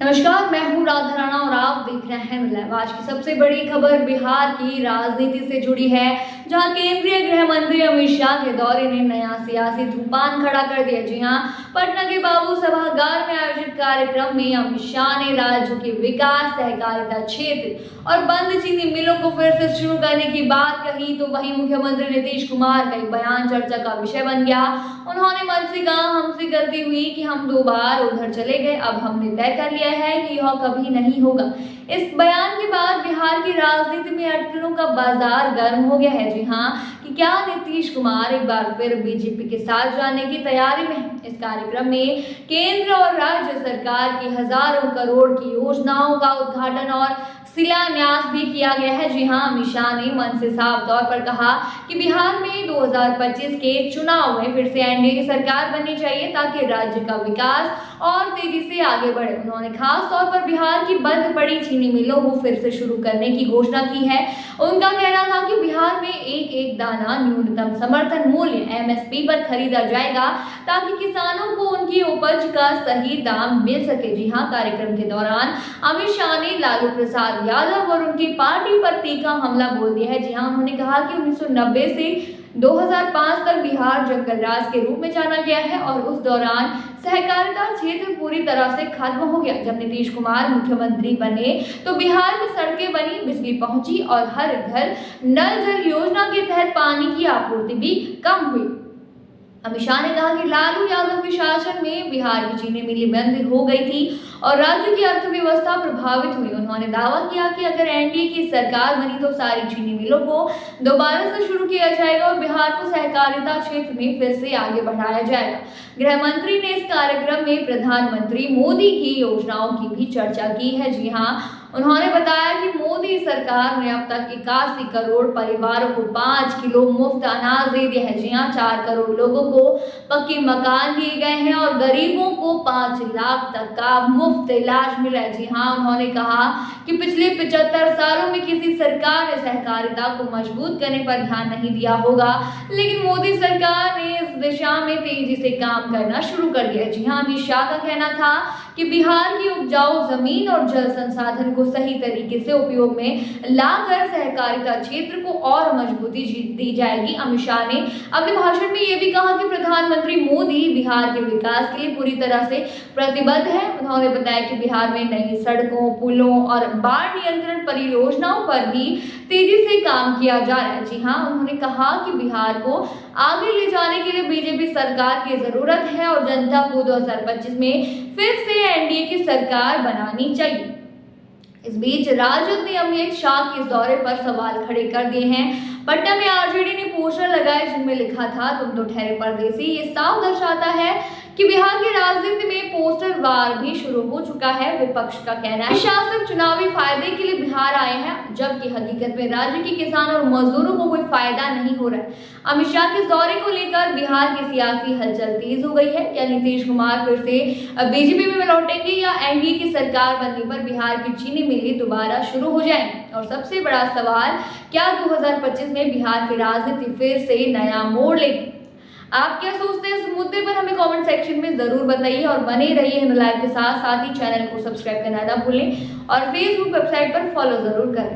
नमस्कार, मैं हूँ राधा राणा और आप देख रहे हैं लाइव। आज की सबसे बड़ी खबर बिहार की राजनीति से जुड़ी है, जहां केंद्रीय गृह मंत्री अमित शाह के दौरे ने नया सियासी तूफान खड़ा कर दिया। जी हां, पटना के बाबू सभागार में आयोजित कार्यक्रम में अमित शाह ने राज्य के विकास, सहकारिता क्षेत्र और बंद चीनी मिलों को फिर से शुरू करने की बात कही, तो वहीं मुख्यमंत्री नीतीश कुमार का एक बयान चर्चा का विषय बन गया। उन्होंने मन से कहा, हमसे गलती हुई कि हम 2 बार उधर चले गए, अब हमने तय कर लिया है कि यह कभी नहीं होगा। इस बयान के बाद बिहार की राजनीति में अटकलों का बाजार गर्म हो गया है। जी हां, कि क्या नीतीश कुमार एक बार फिर बीजेपी के साथ जाने की तैयारी में है। इस कार्यक्रम में केंद्र और राज्य सरकार की हजारों करोड़ की योजनाओं का उद्घाटन और शिलान्यास भी किया गया है। जी हां, अमित शाह ने मन से साफ तौर पर कहा कि बिहार में 2025 के चुनाव में फिर से एनडीए की सरकार बननी चाहिए, ताकि राज्य का विकास और तेजी से आगे बढ़े। उन्होंने खास तौर पर बिहार की बंद पड़ी चीनी मिलों को फिर से शुरू करने की घोषणा की है। उनका कहना था कि बिहार में एक एक दाना न्यूनतम समर्थन मूल्य एमएसपी पर खरीदा जाएगा, ताकि किसानों को उनकी उपज का सही दाम मिल सके। जी हां, कार्यक्रम के दौरान अमित शाह ने लालू प्रसाद यादव और उनकी पार्टी पर तीखा हमला बोल दिया है। जी हां, उन्होंने कहा कि 1990 से 2005 तक बिहार जंगल राज के रूप में जाना गया है और उस दौरान सहकारिता क्षेत्र पूरी तरह से खत्म हो गया। जब नीतीश कुमार मुख्यमंत्री बने तो बिहार में सड़कें बनी, बिजली पहुंची और हर घर नल जल योजना के तहत पानी की आपूर्ति भी कम हुई। अमित शाह ने कहा कि लालू यादव के शासन में बिहार की चीनी मिलें बंद हो गई थी और राज्य की अर्थव्यवस्था प्रभावित हुई। उन्होंने दावा किया कि अगर एनडीए की सरकार बनी तो सारी चीनी मिलों को दोबारा से शुरू किया जाएगा और बिहार को सहकारिता क्षेत्र में फिर से आगे बढ़ाया जाएगा। गृह मंत्री ने इस कार्यक्रम में प्रधानमंत्री मोदी की योजनाओं की भी चर्चा की है। जी हां, उन्होंने बताया कि मोदी सरकार ने अब तक 81 करोड़ परिवारों को 5 किलो मुफ्त अनाज दे दिया है। जी हां, 4 करोड़ लोगों को पक्के मकान दिए गए हैं और गरीबों को 5 लाख तक का मुफ्त इलाज मिला है। जी हां, उन्होंने कहा कि पिछले 75 सालों में किसी सरकार ने सहकारिता को मजबूत करने पर ध्यान नहीं दिया होगा, लेकिन मोदी सरकार ने इस दिशा में तेजी से काम करना शुरू कर दिया। जी हां, अमित शाह का कहना था कि बिहार की उपजाऊ जमीन और जल संसाधन को सही तरीके से उपयोग में लाकर सहकारिता क्षेत्र को और मजबूती दी जाएगी। अमित शाह ने अपने भाषण में यह भी कहा कि प्रधानमंत्री मोदी बिहार के विकास के लिए पूरी तरह से प्रतिबद्ध है। उन्होंने बताया कि बिहार में नई सड़कों, पुलों और बाढ़ नियंत्रण परियोजनाओं पर भी तेजी से काम किया जा रहा है। जी हां, उन्होंने कहा कि बिहार को आगे ले जाने के लिए बीजेपी सरकार की जरूरत है और जनता को 2025 में फिर से एनडीए की सरकार बनानी चाहिए। इस बीच राजद ने अमित शाह के इस दौरे पर सवाल खड़े कर दिए हैं। पटना में आरजेडी ने पोस्टर लगाए जिनमें लिखा था, तुम तो ठहरे परदेसी। ये साफ दर्शाता है कि बिहार की राजनीति में पोस्टर वार भी शुरू हो चुका है। विपक्ष का कहना है शाह सिर्फ चुनावी फायदे के लिए बिहार आए हैं, जबकि हकीकत में राज्य के किसान और मजदूरों को कोई फायदा नहीं हो रहा है। अमित शाह के दौरे को लेकर बिहार की सियासी हलचल तेज हो गई है। क्या नीतीश कुमार फिर से बीजेपी में लौटेंगे या एनडीए की सरकार बनने पर बिहार की चीनी मिलें दोबारा शुरू हो जाएंगी? और सबसे बड़ा सवाल, क्या 2025 में बिहार की राजनीति फिर से नया मोड़ लेगी? आप क्या सोचते हैं इस मुद्दे पर? हमें कमेंट सेक्शन में जरूर बताइए और बने रहिए हिंद लाइव के साथ ही चैनल को सब्सक्राइब करना ना भूलें और फेसबुक वेबसाइट पर फॉलो जरूर करें।